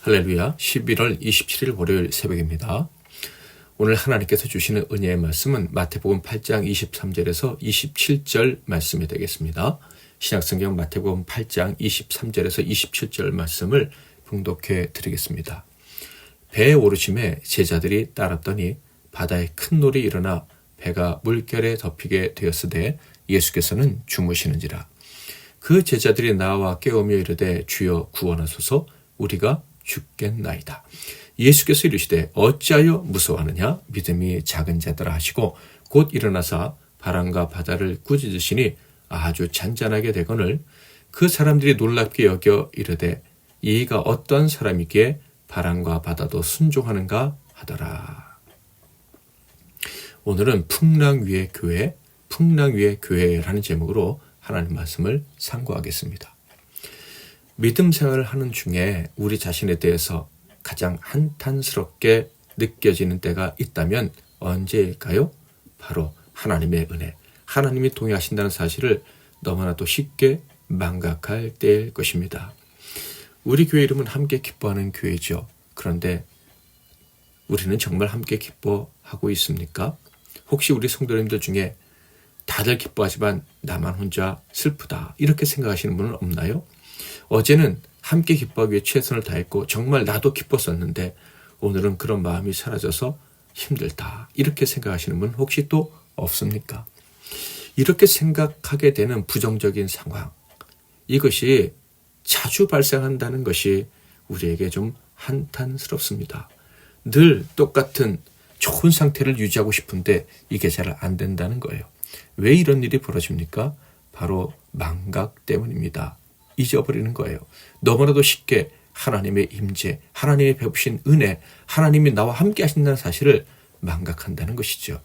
할렐루야. 11월 27일 월요일 새벽입니다. 오늘 하나님께서 주시는 은혜의 말씀은 마태복음 8장 23절에서 27절 말씀이 되겠습니다. 신약성경 마태복음 8장 23절에서 27절 말씀을 봉독해 드리겠습니다. 배에 오르심에 제자들이 따랐더니 바다에 큰 놀이 일어나 배가 물결에 덮이게 되었으되 예수께서는 주무시는지라. 그 제자들이 나와 깨우며 이르되 주여 구원하소서, 우리가 죽겠나이다. 예수께서 이르시되 어찌하여 무서워하느냐, 믿음이 작은 자들아 하시고 곧 일어나사 바람과 바다를 꾸짖으시니 아주 잔잔하게 되거늘 그 사람들이 놀랍게 여겨 이르되 이가 어떤 사람이기에 바람과 바다도 순종하는가 하더라. 오늘은 풍랑 위의 교회, 풍랑 위의 교회라는 제목으로 하나님 말씀을 상고하겠습니다. 믿음 생활을 하는 중에 우리 자신에 대해서 가장 한탄스럽게 느껴지는 때가 있다면 언제일까요? 바로 하나님의 은혜, 하나님이 동의하신다는 사실을 너무나도 쉽게 망각할 때일 것입니다. 우리 교회 이름은 함께 기뻐하는 교회죠. 그런데 우리는 정말 함께 기뻐하고 있습니까? 혹시 우리 성도님들 중에 다들 기뻐하지만 나만 혼자 슬프다, 이렇게 생각하시는 분은 없나요? 어제는 함께 기뻐하기 위해 최선을 다했고 정말 나도 기뻤었는데 오늘은 그런 마음이 사라져서 힘들다, 이렇게 생각하시는 분 혹시 또 없습니까? 이렇게 생각하게 되는 부정적인 상황, 이것이 자주 발생한다는 것이 우리에게 좀 한탄스럽습니다. 늘 똑같은 좋은 상태를 유지하고 싶은데 이게 잘 안 된다는 거예요. 왜 이런 일이 벌어집니까? 바로 망각 때문입니다. 잊어버리는 거예요. 너무나도 쉽게 하나님의 임재, 하나님의 베푸신 은혜, 하나님이 나와 함께 하신다는 사실을 망각한다는 것이죠.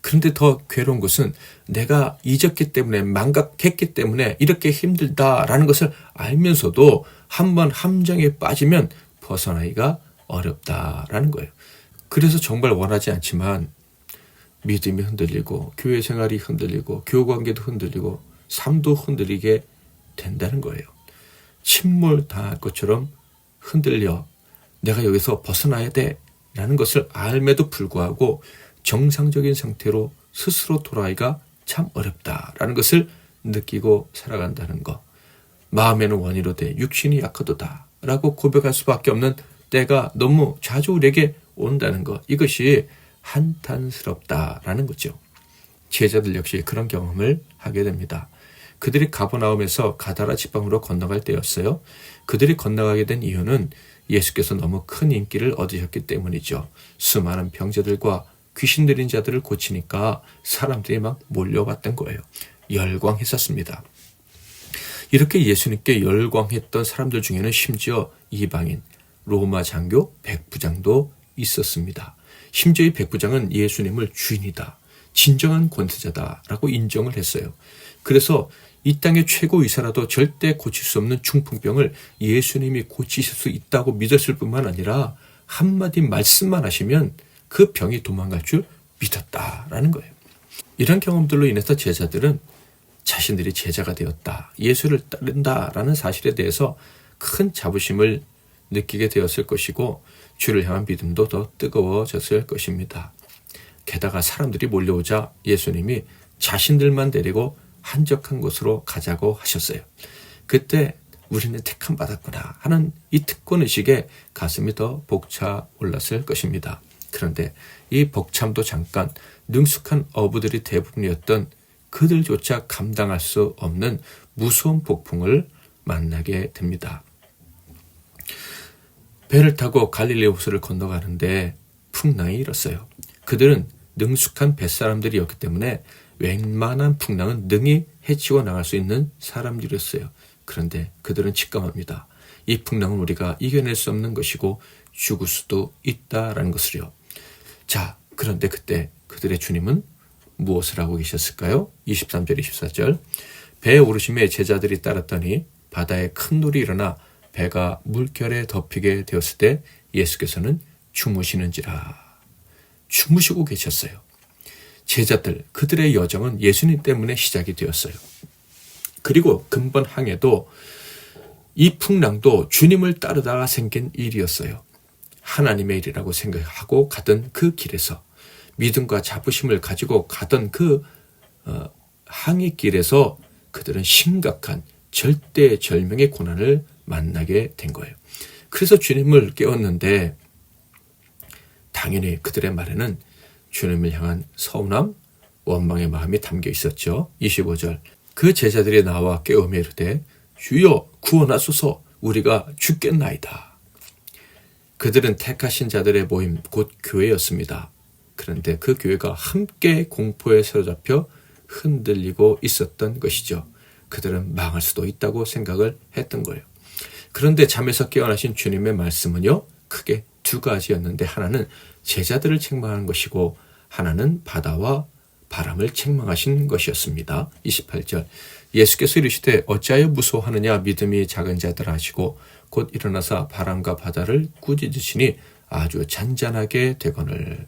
그런데 더 괴로운 것은 내가 잊었기 때문에, 망각했기 때문에 이렇게 힘들다라는 것을 알면서도 한번 함정에 빠지면 벗어나기가 어렵다라는 거예요. 그래서 정말 원하지 않지만 믿음이 흔들리고 교회 생활이 흔들리고 교우관계도 흔들리고 삶도 흔들리게 된다는 거예요. 침몰당할 것처럼 흔들려 내가 여기서 벗어나야 돼 라는 것을 알매도 불구하고 정상적인 상태로 스스로 돌아가기가 참 어렵다라는 것을 느끼고 살아간다는 것. 마음에는 원이로되 육신이 약하도다 라고 고백할 수밖에 없는 때가 너무 자주 우리에게 온다는 것. 이것이 한탄스럽다라는 거죠. 제자들 역시 그런 경험을 하게 됩니다. 그들이 가버나움에서 가다라 지방으로 건너갈 때였어요. 그들이 건너가게 된 이유는 예수께서 너무 큰 인기를 얻으셨기 때문이죠. 수많은 병자들과 귀신 들린 자들을 고치니까 사람들이 막 몰려왔던 거예요. 열광했었습니다. 이렇게 예수님께 열광했던 사람들 중에는 심지어 이방인, 로마 장교, 백부장도 있었습니다. 심지어 이 백부장은 예수님을 주인이다, 진정한 권세자다라고 인정을 했어요. 그래서 이 땅의 최고 의사라도 절대 고칠 수 없는 중풍병을 예수님이 고치실 수 있다고 믿었을 뿐만 아니라 한마디 말씀만 하시면 그 병이 도망갈 줄 믿었다라는 거예요. 이런 경험들로 인해서 제자들은 자신들이 제자가 되었다, 예수를 따른다라는 사실에 대해서 큰 자부심을 느끼게 되었을 것이고 주를 향한 믿음도 더 뜨거워졌을 것입니다. 게다가 사람들이 몰려오자 예수님이 자신들만 데리고 한적한 곳으로 가자고 하셨어요. 그때 우리는 택함 받았구나 하는 이 특권의식에 가슴이 더 벅차 올랐을 것입니다. 그런데 이 벅참도 잠깐, 능숙한 어부들이 대부분이었던 그들조차 감당할 수 없는 무서운 폭풍을 만나게 됩니다. 배를 타고 갈릴리 호수를 건너가는데 풍랑이 일었어요. 그들은 능숙한 뱃사람들이었기 때문에 웬만한 풍랑은 능히 헤치고 나갈 수 있는 사람들이었어요. 그런데 그들은 직감합니다. 이 풍랑은 우리가 이겨낼 수 없는 것이고 죽을 수도 있다라는 것을요. 자, 그런데 그때 그들의 주님은 무엇을 하고 계셨을까요? 23절, 24절. 배에 오르심에 제자들이 따랐더니 바다에 큰 놀이 일어나 배가 물결에 덮이게 되었을 때 예수께서는 주무시는지라. 주무시고 계셨어요. 제자들, 그들의 여정은 예수님 때문에 시작이 되었어요. 그리고 근본 항해도 이 풍랑도 주님을 따르다가 생긴 일이었어요. 하나님의 일이라고 생각하고 가던 그 길에서 믿음과 자부심을 가지고 가던 그 항해길에서 그들은 심각한 절대절명의 고난을 만나게 된 거예요. 그래서 주님을 깨웠는데 당연히 그들의 말에는 주님을 향한 서운함, 원망의 마음이 담겨 있었죠. 25절 그 제자들이 나와 깨우며 이르되 주여 구원하소서 우리가 죽겠나이다. 그들은 택하신 자들의 모임 곧 교회였습니다. 그런데 그 교회가 함께 공포에 사로잡혀 흔들리고 있었던 것이죠. 그들은 망할 수도 있다고 생각을 했던 거예요. 그런데 잠에서 깨어나신 주님의 말씀은요, 크게 두 가지였는데 하나는 제자들을 책망하는 것이고 하나는 바다와 바람을 책망하신 것이었습니다. 28절 예수께서 이르시되 어찌하여 무서워하느냐 믿음이 작은 자들 하시고 곧 일어나사 바람과 바다를 꾸짖으시니 아주 잔잔하게 되거늘.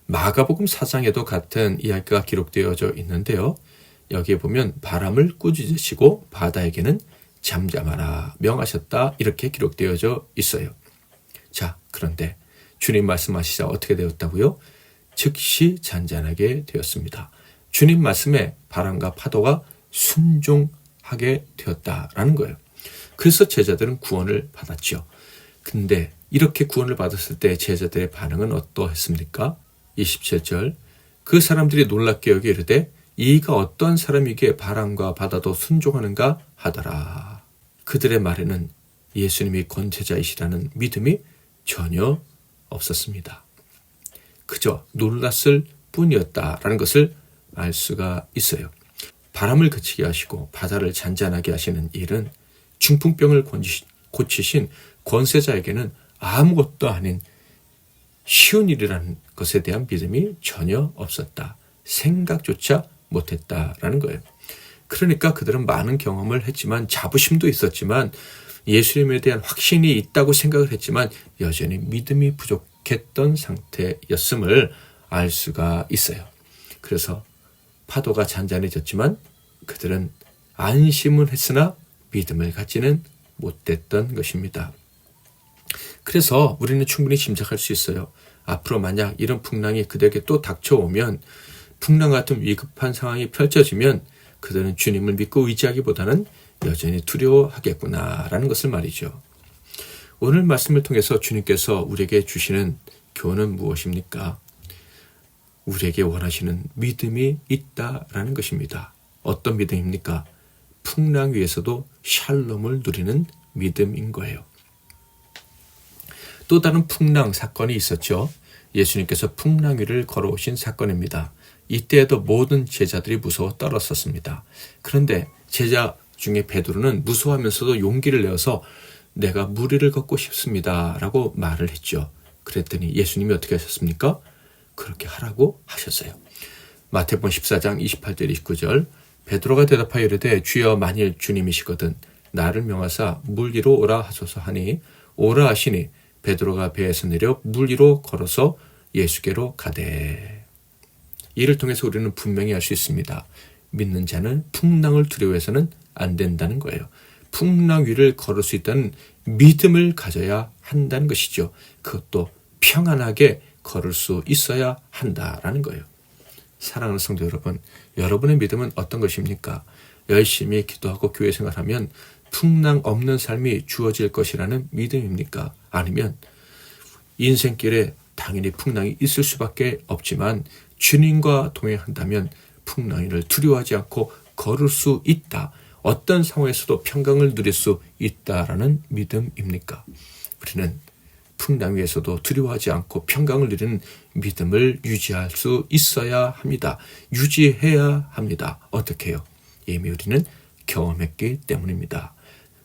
마가복음 4장에도 같은 이야기가 기록되어져 있는데요. 여기에 보면 바람을 꾸짖으시고 바다에게는 잠잠하라 명하셨다 이렇게 기록되어져 있어요. 자, 그런데 주님 말씀하시자 어떻게 되었다고요? 즉시 잔잔하게 되었습니다. 주님 말씀에 바람과 파도가 순종하게 되었다라는 거예요. 그래서 제자들은 구원을 받았죠. 근데 이렇게 구원을 받았을 때 제자들의 반응은 어떠했습니까? 27절 그 사람들이 놀랍게 여겨 이르되 이가 어떤 사람이기에 바람과 바다도 순종하는가 하더라. 그들의 말에는 예수님이 권세자이시라는 믿음이 전혀 없었습니다. 그저 놀랐을 뿐이었다라는 것을 알 수가 있어요. 바람을 그치게 하시고 바다를 잔잔하게 하시는 일은 중풍병을 고치신 권세자에게는 아무것도 아닌 쉬운 일이라는 것에 대한 믿음이 전혀 없었다. 생각조차 못했다라는 거예요. 그러니까 그들은 많은 경험을 했지만 자부심도 있었지만 예수님에 대한 확신이 있다고 생각을 했지만 여전히 믿음이 부족했던 상태였음을 알 수가 있어요. 그래서 파도가 잔잔해졌지만 그들은 안심은 했으나 믿음을 갖지는 못했던 것입니다. 그래서 우리는 충분히 짐작할 수 있어요. 앞으로 만약 이런 풍랑이 그들에게 또 닥쳐오면 풍랑 같은 위급한 상황이 펼쳐지면 그들은 주님을 믿고 의지하기보다는 여전히 두려워하겠구나라는 것을 말이죠. 오늘 말씀을 통해서 주님께서 우리에게 주시는 교훈은 무엇입니까? 우리에게 원하시는 믿음이 있다라는 것입니다. 어떤 믿음입니까? 풍랑 위에서도 샬롬을 누리는 믿음인 거예요. 또 다른 풍랑 사건이 있었죠. 예수님께서 풍랑 위를 걸어오신 사건입니다. 이때에도 모든 제자들이 무서워 떨었었습니다. 그런데 제자 중에 베드로는 무서워하면서도 용기를 내어서 내가 물 위를 걷고 싶습니다 라고 말을 했죠. 그랬더니 예수님이 어떻게 하셨습니까? 그렇게 하라고 하셨어요. 마태복음 14장 28절 29절 베드로가 대답하여 이르되 주여 만일 주님이시거든 나를 명하사 물 위로 오라 하소서 하니 오라 하시니 베드로가 배에서 내려 물 위로 걸어서 예수께로 가되. 이를 통해서 우리는 분명히 알 수 있습니다. 믿는 자는 풍랑을 두려워해서는 안 된다는 거예요. 풍랑 위를 걸을 수 있다는 믿음을 가져야 한다는 것이죠. 그것도 평안하게 걸을 수 있어야 한다라는 거예요. 사랑하는 성도 여러분, 여러분의 믿음은 어떤 것입니까? 열심히 기도하고 교회 생활하면 풍랑 없는 삶이 주어질 것이라는 믿음입니까? 아니면 인생길에 당연히 풍랑이 있을 수밖에 없지만 주님과 동행한다면 풍랑을 두려워하지 않고 걸을 수 있다. 어떤 상황에서도 평강을 누릴 수 있다라는 믿음입니까? 우리는 풍랑 위에서도 두려워하지 않고 평강을 누리는 믿음을 유지할 수 있어야 합니다. 유지해야 합니다. 어떻게 해요? 이미 우리는 경험했기 때문입니다.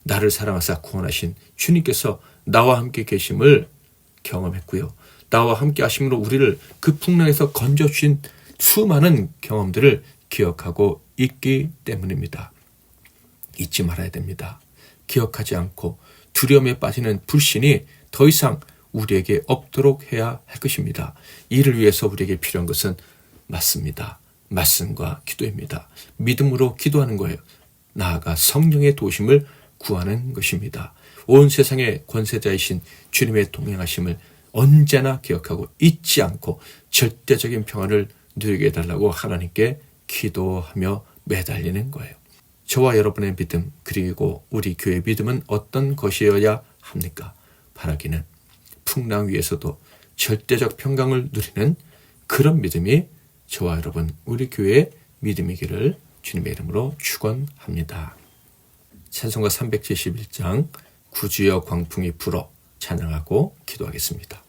나를 사랑하사 구원하신 주님께서 나와 함께 계심을 경험했고요. 나와 함께 하심으로 우리를 그 풍랑에서 건져주신 수많은 경험들을 기억하고 있기 때문입니다. 잊지 말아야 됩니다. 기억하지 않고 두려움에 빠지는 불신이 더 이상 우리에게 없도록 해야 할 것입니다. 이를 위해서 우리에게 필요한 것은 맞습니다. 말씀과 기도입니다. 믿음으로 기도하는 거예요. 나아가 성령의 도우심을 구하는 것입니다. 온 세상의 권세자이신 주님의 동행하심을 언제나 기억하고 잊지 않고 절대적인 평안을 누리게 해달라고 하나님께 기도하며 매달리는 거예요. 저와 여러분의 믿음, 그리고 우리 교회의 믿음은 어떤 것이어야 합니까? 바라기는 풍랑 위에서도 절대적 평강을 누리는 그런 믿음이 저와 여러분, 우리 교회의 믿음이기를 주님의 이름으로 축원합니다. 찬송가 371장 구주여 광풍이 불어 찬양하고 기도하겠습니다.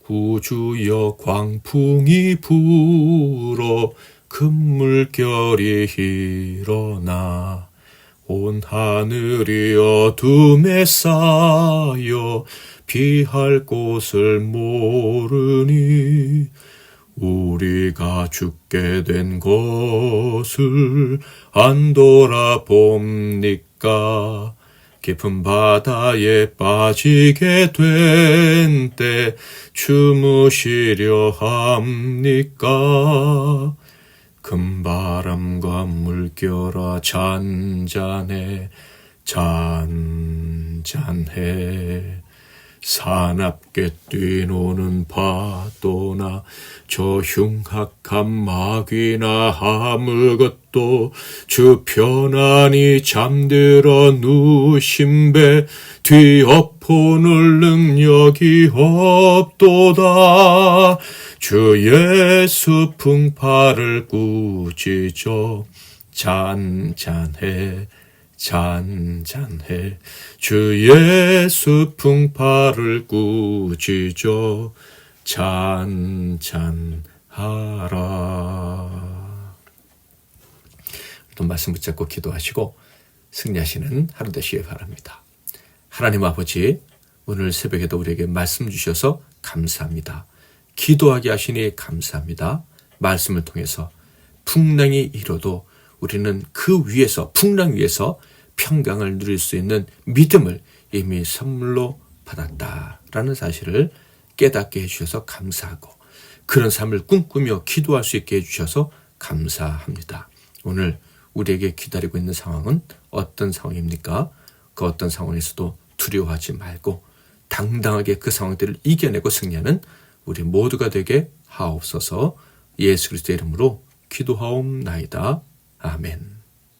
구주여 광풍이 불어 큰 물결이 일어나 온 하늘이 어둠에 쌓여 피할 곳을 모르니 우리가 죽게 된 것을 안 돌아봅니까? 깊은 바다에 빠지게 된 때 주무시려 합니까? 큰 바람과 물결아 잔잔해 잔잔해 사납게 뛰노는 파도나 저 흉악한 마귀나 아무것도 주 편안히 잠들어 누신 배 뒤엎어놓을 능력이 없도다. 주 예수 풍파를 꾸짖어 잔잔해 잔잔해 주 예수 풍파를 꾸짖어 잔잔하라. 또 말씀 붙잡고 기도하시고 승리하시는 하루 되시길 바랍니다. 하나님 아버지, 오늘 새벽에도 우리에게 말씀 주셔서 감사합니다. 기도하게 하시니 감사합니다. 말씀을 통해서 풍랑이 일어도 우리는 그 위에서, 풍랑 위에서 평강을 누릴 수 있는 믿음을 이미 선물로 받았다라는 사실을 깨닫게 해주셔서 감사하고, 그런 삶을 꿈꾸며 기도할 수 있게 해주셔서 감사합니다. 오늘 우리에게 기다리고 있는 상황은 어떤 상황입니까? 그 어떤 상황에서도 두려워하지 말고 당당하게 그 상황들을 이겨내고 승리하는 우리 모두가 되게 하옵소서. 예수 그리스도의 이름으로 기도하옵나이다. 아멘.